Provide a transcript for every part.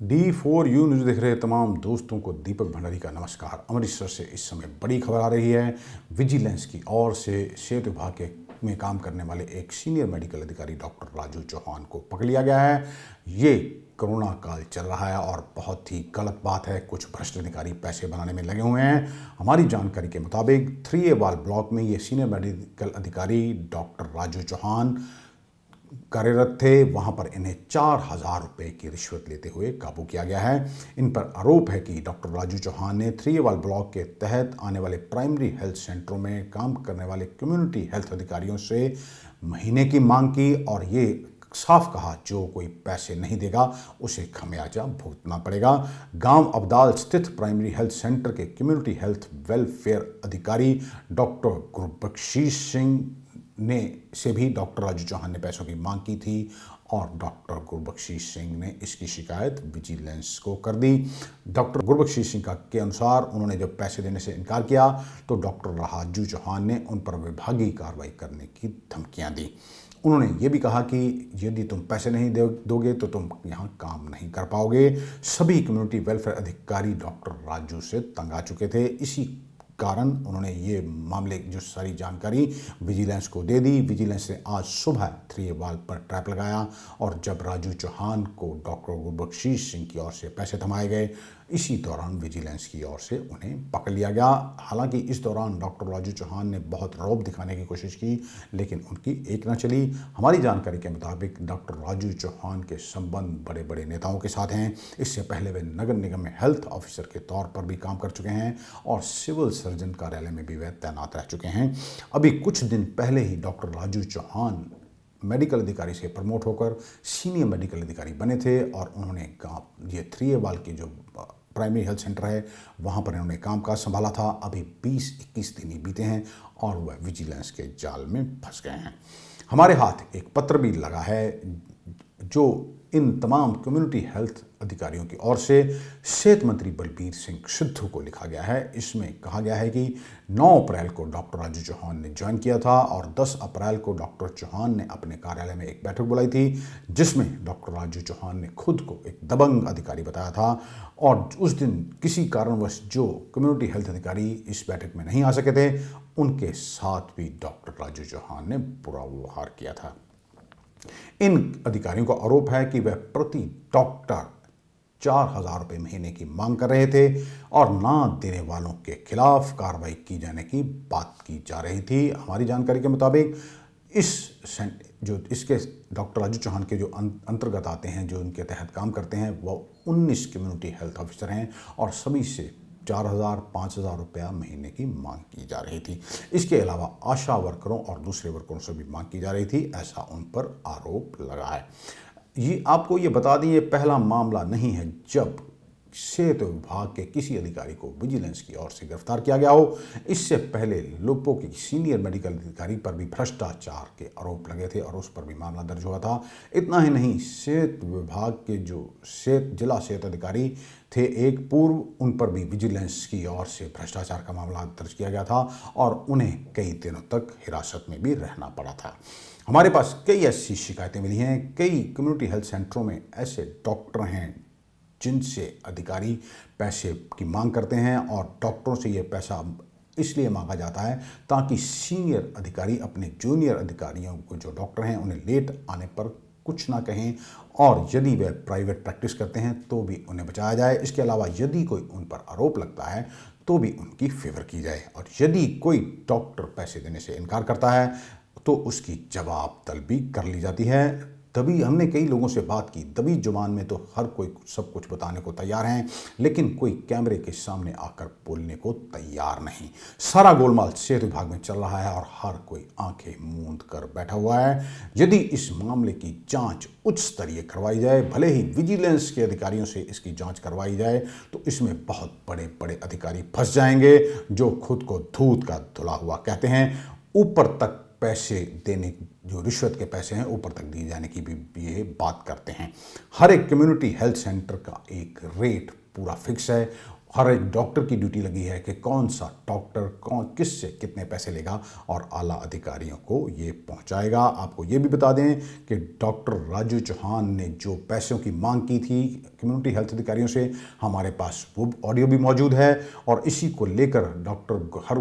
D4U news देख रहे तमाम दोस्तों को दीपक भंडारी का नमस्कार। अमृतसर से इस समय बड़ी खबर आ रही है। विजिलेंस की ओर से सेहत विभाग के में काम करने वाले एक सीनियर मेडिकल अधिकारी डॉक्टर राजू चौहान को पकड़ लिया गया है। ये कोरोना काल चल रहा है और बहुत ही गलत बात है। कुछ भ्रष्ट अधिकारी पैसे बनाने में लगे हुए हैं। हमारी जानकारी के मुताबिक 3A ब्लॉक में ये सीनियर मेडिकल अधिकारी डॉक्टर राजू चौहान कार्यरत थे। वहां पर इन्हें 4,000 रुपए की रिश्वत लेते हुए काबू किया गया है। इन पर आरोप है कि डॉक्टर राजू चौहान ने 3A ब्लॉक के तहत आने वाले प्राइमरी हेल्थ सेंटरों में काम करने वाले कम्युनिटी हेल्थ अधिकारियों से महीने की मांग की और ये साफ कहा जो कोई पैसे नहीं देगा उसे खमियाजा भुगतना पड़ेगा। गांव अब्दाल स्थित प्राइमरी हेल्थ सेंटर के कम्युनिटी हेल्थ वेलफेयर अधिकारी डॉक्टर गुरबख्शीश सिंह ने से भी डॉक्टर राजू चौहान ने पैसों की मांग की थी और डॉक्टर गुरबख्शीश सिंह ने इसकी शिकायत विजिलेंस को कर दी। डॉक्टर गुरबख्शीश सिंह के अनुसार उन्होंने जब पैसे देने से इनकार किया तो डॉक्टर राजू चौहान ने उन पर विभागीय कार्रवाई करने की धमकियां दी। उन्होंने ये भी कहा कि यदि तुम पैसे नहीं दोगे तो तुम यहाँ काम नहीं कर पाओगे। सभी कम्युनिटी वेलफेयर अधिकारी डॉक्टर राजू से तंग आ चुके थे। इसी कारण उन्होंने ये मामले जो सारी जानकारी विजिलेंस को दे दी। विजिलेंस ने आज सुबह 3A पर ट्रैप लगाया और जब राजू चौहान को डॉक्टर गुरबख्शीश सिंह की ओर से पैसे थमाए गए, इसी दौरान विजिलेंस की ओर से उन्हें पकड़ लिया गया। हालांकि इस दौरान डॉक्टर राजू चौहान ने बहुत रौब दिखाने की कोशिश की लेकिन उनकी एक न चली। हमारी जानकारी के मुताबिक डॉक्टर राजू चौहान के संबंध बड़े बड़े नेताओं के साथ हैं। इससे पहले वे नगर निगम में हेल्थ ऑफिसर के तौर पर भी काम कर चुके हैं और सिविल सर्जन कार्यालय में भी वे तैनात रह चुके हैं। अभी कुछ दिन पहले ही डॉक्टर राजू चौहान मेडिकल अधिकारी से प्रमोट होकर सीनियर मेडिकल अधिकारी बने थे और उन्होंने ये 3A की जो प्राइमरी हेल्थ सेंटर है वहाँ पर इन्होंने कामकाज संभाला था। अभी 20-21 दिन ही बीते हैं और वह विजिलेंस के जाल में फंस गए हैं। हमारे हाथ एक पत्र भी लगा है जो इन तमाम कम्युनिटी हेल्थ अधिकारियों की ओर से सेहत मंत्री बलबीर सिंह सिद्धू को लिखा गया है। इसमें कहा गया है कि 9 अप्रैल को डॉक्टर राजू चौहान ने ज्वाइन किया था और 10 अप्रैल को डॉक्टर चौहान ने अपने कार्यालय में एक बैठक बुलाई थी जिसमें डॉक्टर राजू चौहान ने खुद को एक दबंग अधिकारी बताया था और उस दिन किसी कारणवश जो कम्युनिटी हेल्थ अधिकारी इस बैठक में नहीं आ सके थे उनके साथ भी डॉक्टर राजू चौहान ने बुरा व्यवहार किया था। इन अधिकारियों का आरोप है कि वह प्रति डॉक्टर 4,000 रुपये महीने की मांग कर रहे थे और ना देने वालों के खिलाफ कार्रवाई की जाने की बात की जा रही थी। हमारी जानकारी के मुताबिक इसके डॉक्टर राजू चौहान के जो अंतर्गत आते हैं, जो उनके तहत काम करते हैं, वो 19 कम्युनिटी हेल्थ ऑफिसर हैं और सभी से 4,000-5,000 रुपया महीने की मांग की जा रही थी। इसके अलावा आशा वर्करों और दूसरे वर्करों से भी मांग की जा रही थी, ऐसा उन पर आरोप लगा है। ये आपको ये बता दें, ये पहला मामला नहीं है जब सेहत विभाग के किसी अधिकारी को विजिलेंस की ओर से गिरफ्तार किया गया हो। इससे पहले लोपो के सीनियर मेडिकल अधिकारी पर भी भ्रष्टाचार के आरोप लगे थे और उस पर भी मामला दर्ज हुआ था। इतना ही नहीं, सेहत विभाग के जो जिला सेहत अधिकारी थे एक पूर्व, उन पर भी विजिलेंस की ओर से भ्रष्टाचार का मामला दर्ज किया गया था और उन्हें कई दिनों तक हिरासत में भी रहना पड़ा था। हमारे पास कई ऐसी शिकायतें मिली हैं। कई कम्युनिटी हेल्थ सेंटरों में ऐसे डॉक्टर हैं जिनसे अधिकारी पैसे की मांग करते हैं और डॉक्टरों से ये पैसा इसलिए मांगा जाता है ताकि सीनियर अधिकारी अपने जूनियर अधिकारियों को जो डॉक्टर हैं उन्हें लेट आने पर कुछ ना कहें और यदि वे प्राइवेट प्रैक्टिस करते हैं तो भी उन्हें बचाया जाए। इसके अलावा यदि कोई उन पर आरोप लगता है तो भी उनकी फेवर की जाए और यदि कोई डॉक्टर पैसे देने से इनकार करता है तो उसकी जवाब तलबी कर ली जाती है। तभी हमने कई लोगों से बात की, दबी जुबान में तो हर कोई सब कुछ बताने को तैयार हैं लेकिन कोई कैमरे के सामने आकर बोलने को तैयार नहीं। सारा गोलमाल सेहत विभाग में चल रहा है और हर कोई आंखें मूंद कर बैठा हुआ है। यदि इस मामले की जांच उच्च स्तरीय करवाई जाए, भले ही विजिलेंस के अधिकारियों से इसकी जांच करवाई जाए, तो इसमें बहुत बड़े बड़े अधिकारी फंस जाएंगे जो खुद को धूत का धुला हुआ कहते हैं। ऊपर तक पैसे देने, जो रिश्वत के पैसे हैं ऊपर तक दिए जाने की भी ये बात करते हैं। हर एक कम्युनिटी हेल्थ सेंटर का एक रेट पूरा फिक्स है, हर एक डॉक्टर की ड्यूटी लगी है कि कौन सा डॉक्टर कौन किससे कितने पैसे लेगा और आला अधिकारियों को ये पहुंचाएगा। आपको ये भी बता दें कि डॉक्टर राजू चौहान ने जो पैसों की मांग की थी कम्युनिटी हेल्थ अधिकारियों से, हमारे पास वो ऑडियो भी मौजूद है। और इसी को लेकर डॉक्टर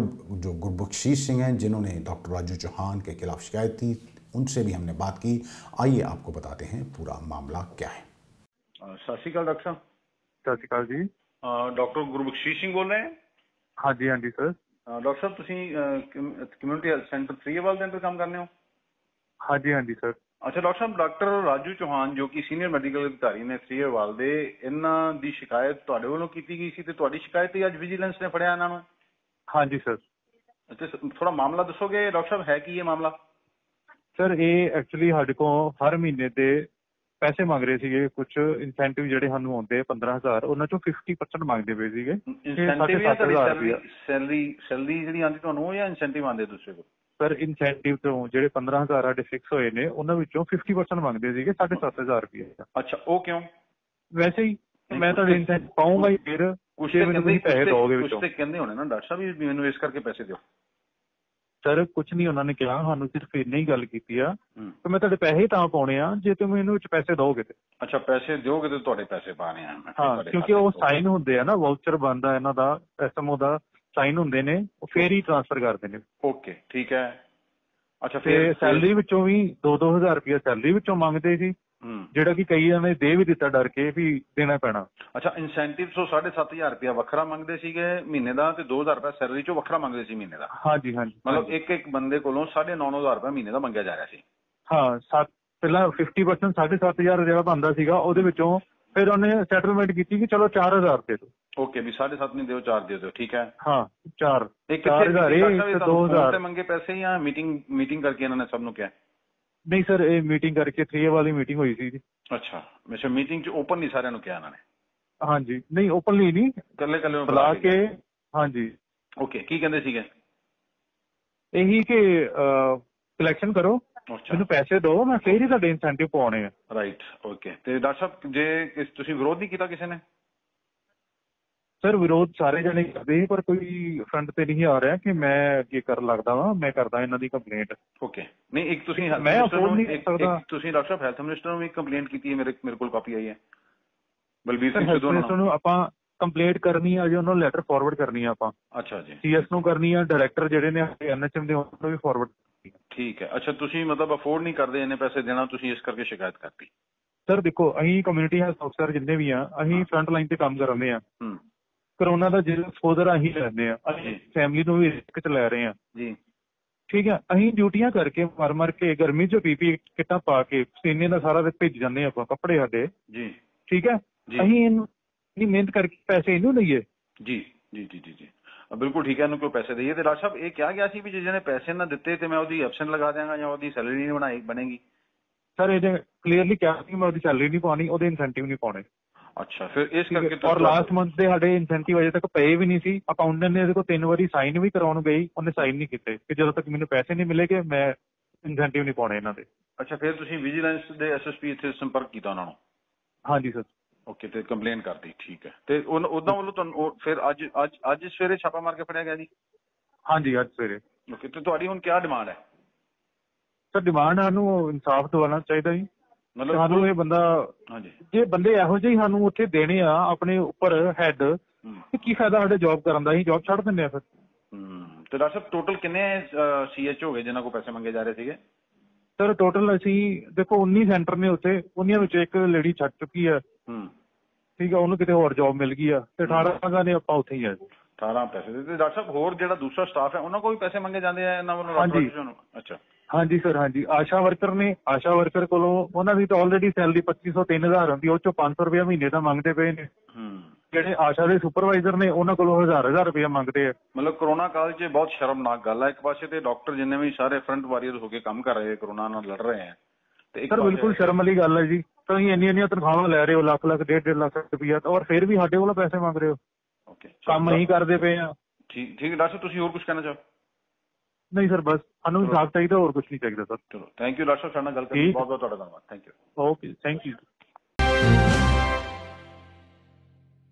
जो गुरबख्शीश सिंह हैं जिन्होंने डॉक्टर राजू चौहान के खिलाफ शिकायत थी, उनसे भी हमने बात की। आइए आपको बताते हैं पूरा मामला क्या है। सत श्री अकाल डॉक्टर साहब। सत श्री अकाल जी। डॉक्टर गुरबख्शीश सिंह बोल रहे हैं? हाँ जी, हाँ जी सर। डॉक्टर साहब ਤੁਸੀਂ ਕਮਿਊਨਿਟੀ ਹੈਲਥ ਸੈਂਟਰ ਥਰੀਏਵਾਲ ਦੇ ਅੰਦਰ ਕੰਮ ਕਰਨੇ ਹੋ? हाँ जी, हाँ जी सर। ਅੱਛਾ ਡਾਕਟਰ ਸਾਹਿਬ, ਡਾਕਟਰ ਰਾਜੂ ਚੌਹਾਨ ਜੋ ਕਿ ਸੀਨੀਅਰ ਮੈਡੀਕਲ ਅਧਿਕਾਰੀ ਨੇ ਥਰੀਏਵਾਲ ਦੇ, ਇਹਨਾਂ ਦੀ ਸ਼ਿਕਾਇਤ ਤੁਹਾਡੇ ਵੱਲੋਂ ਕੀਤੀ ਗਈ ਸੀ ਤੇ ਤੁਹਾਡੀ ਸ਼ਿਕਾਇਤ ਤੇ ਅੱਜ ਵਿਜੀਲੈਂਸ ਨੇ ਫੜਿਆ ਇਹਨਾਂ ਨੂੰ? हाँ जी सर। ਅੱਛਾ ਥੋੜਾ ਮਾਮਲਾ ਦੱਸੋਗੇ ਡਾਕਟਰ ਸਾਹਿਬ, ਹੈ ਕੀ ਇਹ ਮਾਮਲਾ? ਸਰ ਇਹ ਐਕਚੁਅਲੀ ਸਾਡੇ ਕੋਲ ਹਰ ਮਹੀਨੇ ਦੇ ਪੈਸੇ ਮੰਗ ਰਹੇ ਸੀਗੇ, ਕੁਝ ਇਨਸੈਂਟਿਵ ਜਿਹੜੇ ਸਾਨੂੰ ਆਉਂਦੇ 15,000, ਉਹਨਾਂ ਚੋਂ 50% ਮੰਗਦੇ ਪਏ ਸੀਗੇ। ਇਨਸੈਂਟਿਵ ਜਾਂ ਸੈਲਰੀ ਜਿਹੜੀ ਆਉਂਦੀ ਤੁਹਾਨੂੰ ਜਾਂ ਇਨਸੈਂਟਿਵ ਆਉਂਦੇ ਦੂਸਰੇ ਕੋਲ? ਸਰ ਇਨਸੈਂਟਿਵ ਤੋਂ ਜਿਹੜੇ 15,000 ਸਾਡੇ ਫਿਕਸ ਹੋਏ ਨੇ ਉਹਨਾਂ ਵਿੱਚੋਂ 50% ਮੰਗਦੇ ਸੀਗੇ 7,500 ਰੁਪਏ। ਅੱਛਾ, ਉਹ ਕਿਉਂ? ਵੈਸੇ ਹੀ ਮੈਂ ਤੁਹਾਡੇ ਇਨਸੈਂਟਿਵ ਪਾਉਂਗਾ ਹੀ, ਫਿਰ ਕੁਛ ਮੈਨੂੰ ਤੁਸੀਂ ਪੈਸੇ ਦੋਗੇ ਵਿੱਚੋਂ। ਕੁਛ ਕਹਿੰਦੇ ਹੋਣੇ ਨਾ ਡਾਕਟਰ ਸਾਹਿਬ ਮੈਨੂੰ ਇਸ ਕਰਕੇ ਪੈਸੇ ਦਿਓ। ਸਰ ਕੁਛ ਨਹੀਂ ਉਹਨਾਂ ਨੇ ਕਿਹਾ, ਸਾਨੂੰ ਸਿਰਫ ਇੰਨੀ ਹੀ ਗੱਲ ਕੀਤੀ ਆ ਕਿ ਮੈਂ ਤੁਹਾਡੇ ਪੈਸੇ ਤਾਂ ਪਾਉਣੇ ਆ ਜੇ ਤੁਸੀਂ ਮੈਨੂੰ ਵਿੱਚ ਪੈਸੇ ਦੋਗੇ ਤੇ। ਅੱਛਾ, ਪੈਸੇ ਦਿਓਗੇ ਤੇ ਤੁਹਾਡੇ ਪੈਸੇ ਪਾਣੇ ਆ? ਹਾਂ, ਕਿਉਂਕਿ ਉਹ ਸਾਈਨ ਹੁੰਦੇ ਆ ਨਾ, ਵਾਊਚਰ ਬਣਦਾ ਇਹਨਾਂ ਦਾ, ਐਸਐਮਓ ਦਾ ਸਾਈਨ ਹੁੰਦੇ ਨੇ, ਉਹ ਫੇਰ ਹੀ ਟ੍ਰਾਂਸਫਰ ਕਰਦੇ ਨੇ। ਓਕੇ, ਠੀਕ ਹੈ। ਅੱਛਾ, ਫਿਰ ਸੈਲਰੀ ਵਿੱਚੋਂ ਵੀ 2-2 ਹਜ਼ਾਰ ਰੁਪਇਆ ਸੈਲਰੀ ਵਿੱਚੋਂ ਮੰਗਦੇ ਸੀ, ਜਿਹੜਾ ਕਿ ਕਈਆਂ ਨੇ ਦੇ ਵੀ ਦਿੱਤਾ ਡਰ ਕੇ ਵੀ ਦੇਣਾ ਪੈਣਾ। ਅੱਛਾ, ਇਨਸੈਂਟਿਵ 7,500 ਰੁਪਇਆ ਵੱਖਰਾ ਮੰਗਦੇ ਸੀਗੇ ਮਹੀਨੇ ਦਾ ਤੇ 2,000 ਰੁਪਇਆ ਸੈਲਰੀ ਚੋਂ ਵੱਖਰਾ ਮੰਗਦੇ ਸੀ ਮਹੀਨੇ ਦਾ? ਹਾਂਜੀ ਹਾਂਜੀ। ਮਤਲਬ ਇੱਕ ਬੰਦੇ ਕੋਲੋਂ 9,500 ਰੁਪਇਆ ਮਹੀਨੇ ਦਾ ਮੰਗਿਆ ਜਾ ਰਿਹਾ ਸੀ? ਹਾਂ, ਪਹਿਲਾਂ 50% 7,500 ਜਿਹੜਾ ਬਣਦਾ ਸੀਗਾ ਉਹਦੇ ਵਿੱਚੋਂ ਫਿਰ ਉਹਨੇ ਸੈਟਲਮੈਂਟ ਕੀਤੀ ਕਿ ਚਲੋ 4,000 ਦੇ ਦਿਓ। ਓਕੇ, ਵੀ 7.5 ਨਹੀਂ ਦਿਓ, 4 ਦੇ ਦਿਓ, ਠੀਕ ਹੈ। ਹਾਂ, 4,000 2,000 ਮੰਗੇ ਪੈਸੇ ਜਾਂ ਮੀਟਿੰਗ ਕਰਕੇ ਇਹਨਾਂ ਨੇ ਸਭ ਨੂੰ ਕਿਹਾ? ਨਹੀਂ ਸਰ, ਇਹ ਮੀਟਿੰਗ ਕਰਕੇ 3 ਵਾਲੀ ਮੀਟਿੰਗ ਹੋਈ ਸੀ ਜੀ। ਅੱਛਾ, ਵੈਸੇ ਮੀਟਿੰਗ 'ਚ ਓਪਨ ਨਹੀਂ ਸਾਰਿਆਂ ਨੂੰ ਕਿਹਾ ਇਹਨਾਂ ਨੇ? ਹਾਂਜੀ, ਨਹੀਂ ਓਪਨਲੀ ਨਹੀਂ, ਇਕੱਲੇ ਬੁਲਾ ਕੇ। ਹਾਂਜੀ। ਓਕੇ, ਕੀ ਕਹਿੰਦੇ ਸੀਗੇ? ਇਹੀ ਕਿ ਕਲੈਕਸ਼ਨ ਕਰੋ, ਮੈਨੂੰ ਪੈਸੇ ਦਿਓ, ਮੈਂ ਫੇਰ ਹੀ ਤੁਹਾਡੇ ਇਨਸੈਂਟਿਵ ਪਾਉਣੇ ਆ। Right, okay. ਤੇ ਡਾਕਟਰ ਸਾਹਿਬ ਜੇ ਤੁਸੀਂ ਵਿਰੋਧ ਨਹੀਂ ਕੀਤਾ ਕਿਸੇ ਨੇ? ਸਰ ਵਿਰੋਧ ਸਾਰੇ ਜਣੇ ਕਰਦੇ, ਪਰ ਕੋਈ ਫਰੰਟ ਤੇ ਨਹੀਂ ਆ ਰਿਹਾ ਕਿ ਮੈਂ ਅੱਗੇ ਕਰਨ ਲੱਗਦਾ ਵਾਂ, ਮੈਂ ਕਰਦਾ ਇਹਨਾਂ ਦੀ ਕੰਪਲੇਂਟ। ਓਕੇ, ਨਹੀਂ ਇੱਕ ਤੁਸੀਂ ਮੈਂ ਅਫੋਰਡ ਨਹੀਂ ਕਰ ਸਕਦਾ। ਤੁਸੀਂ ਡਾਕਟਰ ਸਾਹਿਬ ਹੈਲਥ ਮਿਨਿਸਟਰ ਨੂੰ ਵੀ ਕੰਪਲੇਂਟ ਕੀਤੀ ਹੈ? ਮੇਰੇ ਕੋਲ ਕਾਪੀ ਆਈ ਹੈ ਬਲਬੀਰ ਸਿੰਘ ਸਿੱਧੂ ਨੂੰ। ਆਪਾਂ ਕੰਪਲੇਂਟ ਕਰਨੀ ਆ ਜੀ, ਉਹਨਾਂ ਨੂੰ ਲੈਟਰ ਫਾਰਵਰਡ ਕਰਨੀ ਆ ਆਪਾਂ। ਅੱਛਾ ਜੀ। ਸੀਐਸ ਨੂੰ ਕਰਨੀ ਆ, ਡਾਇਰੈਕਟਰ ਜਿਹੜੇ ਨੇ ਐਨਐਚਐਮ ਦੇ ਉਹਨਾਂ ਨੂੰ ਵੀ ਫਾਰਵਰਡ ਕਰਨੀ ਆ। ਠੀਕ ਹੈ। ਅੱਛਾ, ਤੁਸੀਂ ਮਤਲਬ ਅਫੋਰਡ ਨਹੀਂ ਕਰਦੇ ਇੰਨੇ ਪੈਸੇ ਦੇਣਾ, ਤੁਸੀਂ ਇਸ ਕਰਕੇ ਸ਼ਿਕਾਇਤ ਕਰਤੀ? ਸਰ ਦੇਖੋ, ਅਸੀਂ ਕਮਿਊਨਿਟੀ ਹੈਲਥ ਅਫਸਰ ਜਿੰਨੇ ਵੀ ਆ, ਅਸੀਂ ਫਰੰਟ ਲਾਈਨ ਤੇ ਕੰਮ ਕਰਦੇ ਆ। ਕਰੋਨਾ ਦਾ ਜਿਹੜਾ ਐਕਸਪੋਜ਼ਰ ਅਸੀਂ ਲੈਂਦੇ ਆ, ਅਸੀਂ ਫੈਮਿਲੀ ਨੂੰ ਵੀ ਰਿਸਕ 'ਚ ਲੈ ਰਹੇ ਆ ਜੀ। ਠੀਕ ਹੈ, ਅਸੀਂ ਡਿਊਟੀਆਂ ਕਰਕੇ ਮਰ ਕੇ ਗਰਮੀ 'ਚ ਪੀਪੀ ਕਿੱਟਾਂ ਪਾ ਕੇ ਪਸੀਨੇ ਦਾ ਸਾਰਾ ਭੇਜ ਜਾਂਦੇ ਆਪਾਂ ਕੱਪੜੇ ਸਾਡੇ ਜੀ। ਠੀਕ ਹੈ, ਅਸੀਂ ਇਹਨੂੰ ਮਿਹਨਤ ਕਰਕੇ ਪੈਸੇ ਇਹਨੂੰ ਲਈਏ ਜੀ? ਜੀ ਜੀ ਜੀ ਜੀ, ਬਿਲਕੁਲ ਠੀਕ ਹੈ, ਇਹਨੂੰ ਕੋਈ ਪੈਸੇ ਦਈਏ। ਤੇ ਡਾਕਟਰ ਸਾਹਿਬ ਇਹ ਕਿਹਾ ਗਿਆ ਸੀ ਵੀ ਜਿਹਨੇ ਪੈਸੇ ਨਾ ਦਿੱਤੇ ਤੇ ਮੈਂ ਉਹਦੀ ਐਬਸੈਂਟ ਲਗਾ ਦਿਆਂਗਾ ਜਾਂ ਉਹਦੀ ਸੈਲਰੀ ਨਹੀਂ ਬਣੇਗੀ? ਸਰ ਇਹਨੇ ਕਲੀਅਰਲੀ ਕਿਹਾ ਸੀ ਮੈਂ ਉਹਦੀ ਸੈਲਰੀ ਨਹੀਂ ਪਾਉਣੀ, ਉਹਦੇ ਇਨਸੈਂਟਿਵ ਨਹੀਂ ਪਾਉਣੇ। ਅੱਛਾ, ਫਿਰ ਇਸ ਕਰਕੇ ਔਰ ਲਾਸਟ ਮੰਥ ਦੇ ਸਾਡੇ ਇਨਸੈਂਟਿਵ ਅਜੇ ਤੱਕ ਪਏ ਵੀ ਨਹੀਂ ਸੀ। ਅਕਾਊਂਟੈਂਟ ਨੇ ਇਹਦੇ ਕੋਲ 3 ਵਾਰੀ ਸਾਈਨ ਵੀ ਕਰਾਉਣ ਗਈ, ਉਹਨੇ ਸਾਈਨ ਨਹੀਂ ਕੀਤੇ ਕਿ ਜਦੋਂ ਤੱਕ ਮੈਨੂੰ ਪੈਸੇ ਨਹੀਂ ਮਿਲੇਗੇ ਮੈਂ ਇਨਸੈਂਟਿਵ ਨਹੀਂ ਪਾਉਣੇ ਇਹਨਾਂ ਦੇ। ਅੱਛਾ, ਫਿਰ ਤੁਸੀਂ ਵਿਜੀਲੈਂਸ ਦੇ ਐਸਐਸਪੀ ਇੱਥੇ ਸੰਪਰਕ ਕੀਤਾ ਉਹਨਾਂ ਨੂੰ? ਹਾਂਜੀ ਸਰ। ਓਕੇ, ਤੇ ਕੰਪਲੇਨ ਕਰਤੀ, ਠੀਕ ਹੈ। ਤੇ ਉਹਨਾਂ ਵੱਲੋਂ ਤੁਹਾਨੂੰ ਫਿਰ ਅੱਜ ਸਵੇਰੇ ਛਾਪਾ ਮਾਰ ਕੇ ਫੜਿਆ ਗਿਆ ਜੀ? ਹਾਂਜੀ, ਅੱਜ ਸਵੇਰੇ। ਓਕੇ, ਤੇ ਤੁਹਾਡੀ ਹੁਣ ਕੀ ਡਿਮਾਂਡ ਹੈ? ਸਰ ਡਿਮਾਂਡ ਸਾਨੂੰ ਇਨਸਾਫ ਦਿਵਾਉਣਾ ਚਾਹੀਦਾ ਜੀ। ਮਤਲਬ ਸਾਨੂੰ ਇਹ ਬੰਦਾ, ਜੇ ਬੰਦੇ ਇਹੋ ਜਿਹੇ ਸਾਨੂੰ ਉੱਥੇ ਦੇਣੇ ਆ ਆਪਣੇ ਉੱਪਰ ਹੈਡ, ਤੇ ਕੀ ਫਾਇਦਾ ਸਾਡੇ ਜੌਬ ਕਰਨ ਦਾ? ਅਸੀਂ ਜੌਬ ਛੱਡ ਦਿੰਦੇ ਆ ਫਿਰ। ਤੇ ਡਾਕਟਰ ਸਾਹਿਬ ਟੋਟਲ ਕਿੰਨੇ ਸੀਐਚ ਹੋ ਗਏ ਜਿਨ੍ਹਾਂ ਕੋਲ ਪੈਸੇ ਮੰਗੇ ਜਾ ਰਹੇ ਸੀਗੇ? ਸਰ ਟੋਟਲ ਅਸੀਂ ਦੇਖੋ 19 ਸੈਂਟਰ ਨੇ ਉੱਥੇ, ਉਹਨੀਆਂ ਵਿੱਚ ਇੱਕ ਲੇਡੀ ਛੱਡ ਚੁੱਕੀ ਆ। ਠੀਕ ਆ, ਉਹਨੂੰ ਕਿਤੇ ਹੋਰ ਜੌਬ ਮਿਲ ਗਈ ਆ, ਤੇ 18 ਨੇ ਆਪਾਂ ਉੱਥੇ ਹੀ ਆ। 18 ਪੈਸੇ ਤੇ ਡਾਕਟਰ ਸਾਹਿਬ ਹੋਰ ਜਿਹੜਾ ਦੂਸਰਾ ਸਟਾਫ ਹੈ ਉਹਨਾਂ ਕੋਲ ਵੀ ਪੈਸੇ ਮੰਗੇ ਜਾਂਦੇ ਆ ਇਹਨਾਂ ਵੱਲੋਂ? ਹਾਂਜੀ। ਅੱਛਾ, ਹਾਂਜੀ ਸਰ, ਹਾਂਜੀ। ਆਸ਼ਾ ਵਰਕਰ ਨੇ, ਆਸ਼ਾ ਵਰਕਰ ਕੋਲੋਂ ਉਹਨਾਂ ਦੀ ਤਾਂ ਆਲਰੇਡੀ ਸੈਲਰੀ 2,500 3,000 ਹੁੰਦੀ, ਉਹ ਚੋਂ 500 ਰੁਪਇਆ ਮਹੀਨੇ ਦਾ ਮੰਗਦੇ ਪਏ ਨੇ। ਜਿਹੜੇ ਆਸ਼ਾ ਦੇ ਸੁਪਰਵਾਈਜ਼ਰ ਨੇ ਉਹਨਾਂ ਕੋਲੋਂ 1,000 ਰੁਪਇਆ ਮੰਗਦੇ ਆ। ਮਤਲਬ ਕਰੋਨਾ ਕਾਲ 'ਚ ਬਹੁਤ ਸ਼ਰਮਨਾਕ ਗੱਲ ਹੈ। ਇੱਕ ਪਾਸੇ ਤੇ ਡਾਕਟਰ ਜਿੰਨੇ ਵੀ ਸਾਰੇ ਫਰੰਟ ਵਾਰੀਅਰ ਹੋ ਕੇ ਕੰਮ ਕਰ ਰਹੇ, ਕਰੋਨਾ ਨਾਲ ਲੜ ਰਹੇ ਆ, ਤੇ ਸਰ ਬਿਲਕੁਲ ਸ਼ਰਮ ਵਾਲੀ ਗੱਲ ਹੈ ਜੀ। ਤੁਸੀਂ ਇੰਨੀਆਂ ਤਨਖਾਹਾਂ ਲੈ ਰਹੇ ਹੋ, ਲੱਖ 1.5 ਲੱਖ ਰੁਪਇਆ, ਔਰ ਫਿਰ ਵੀ ਸਾਡੇ ਕੋਲੋਂ ਪੈਸੇ ਮੰਗ ਰਹੇ ਹੋ। ਓਕੇ, ਕੰਮ ਨਹੀਂ ਕਰਦੇ ਪਏ ਆ। ਠੀਕ ਹੈ ਡਾਕਟਰ, ਤੁਸੀਂ ਹੋਰ ਕੁਝ ਕਹਿਣਾ ਚਾਹੋ? ਨਹੀਂ ਸਰ, ਬਸ ਸਾਨੂੰ ਇਨਸਾਫ ਚਾਹੀਦਾ, ਹੋਰ ਕੁਝ ਨਹੀਂ ਚਾਹੀਦਾ ਸਰ। ਚਲੋ, ਥੈਂਕ ਯੂ ਡਾਕਟਰ ਸਾਹਿਬ, ਸਾਡੇ ਨਾਲ ਗੱਲ ਕਰਨ ਲਈ ਬਹੁਤ ਬਹੁਤ ਤੁਹਾਡਾ ਧੰਨਵਾਦ। Thank you. Okay, thank you.